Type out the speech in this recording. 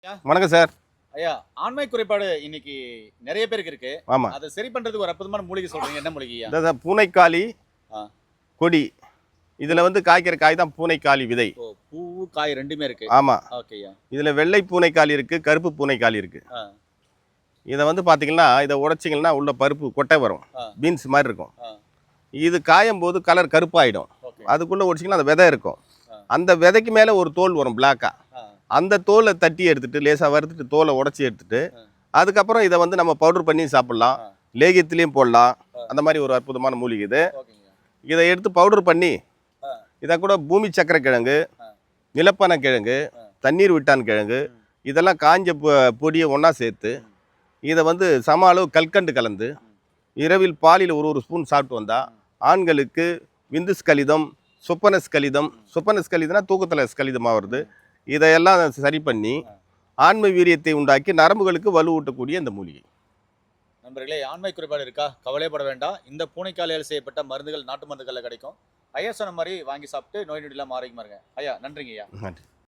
வணக்கம் சார். ஐயா, ஆண்மை குறைபாடு இன்னைக்கு நிறைய பேருக்கு இருக்கு. ஆமா. அதை சரி பண்றதுக்கு ஒரு அற்புதமான மூலிகை சொல்றீங்க. என்ன மூலிகையா? இந்த பூனைக்காளி ஆ. கொடி. இதுல வந்து காய்க்கிற காய் தான் பூனைக்காளி விதை. ஓ, பூ காய் ரெண்டுமே இருக்கு. ஆமா. ஓகேயா. இதுல வெள்ளை பூனைக்காளி இருக்கு, கருப்பு பூனைக்காளி இருக்கு. ஆ. இதை வந்து பாத்தீங்கன்னா இதை உடைச்சிங்கன்னா உள்ள பருப்பு கொட்டை வரும், பீன்ஸ் மாதிரி இருக்கும். இது காயும் போது கலர் கருப்பாயிடும். அதுக்குள்ள உடைச்சிங்கன்னா அந்த விதை இருக்கும். அந்த விதைக்கு மேல ஒரு தோல் வரும் பிளாக்கா. அந்த தோலை தட்டி எடுத்துட்டு லேசாக வறுத்துட்டு தோலை உடச்சி எடுத்துட்டு அதுக்கப்புறம் இதை வந்து நம்ம பவுடர் பண்ணி சாப்பிட்லாம், லேகியத்துலேயும் போடலாம். அந்த மாதிரி ஒரு அற்புதமான மூலிகை இது. இதை எடுத்து பவுடர் பண்ணி இதை கூட பூமி சக்கரை கிழங்கு, நிலப்பனை கிழங்கு, தண்ணீர் விட்டான் கிழங்கு இதெல்லாம் காஞ்ச பொடியை ஒன்றா சேர்த்து இதை வந்து சம அளவு கல்கண்டு கலந்து இரவில் பாலில் ஒரு ஸ்பூன் சாப்பிட்டு வந்தால் ஆண்களுக்கு விந்து ஸ்கலிதம், சொப்பன ஸ்கலிதம்னா தூக்கத்தில் ஸ்கலிதமாக வருது. இதையெல்லாம் சரி பண்ணி ஆண்மை வீரியத்தை உண்டாக்கி நரம்புகளுக்கு வலுவூட்டக்கூடிய இந்த மூலிகை. நண்பர்களே, ஆண்மை குறைபாடு இருக்கா? கவலைப்பட வேண்டாம். இந்த பூனைக்காலையால் செய்யப்பட்ட மருந்துகள் நாட்டு மருந்துகளில் கிடைக்கும். ஐயா சொன்ன மாதிரி வாங்கி சாப்பிட்டு நோய் நொடியெல்லாம் ஆரோக்கியமா இருங்க. ஐயா, நன்றிங்க ஐயா. நன்றி.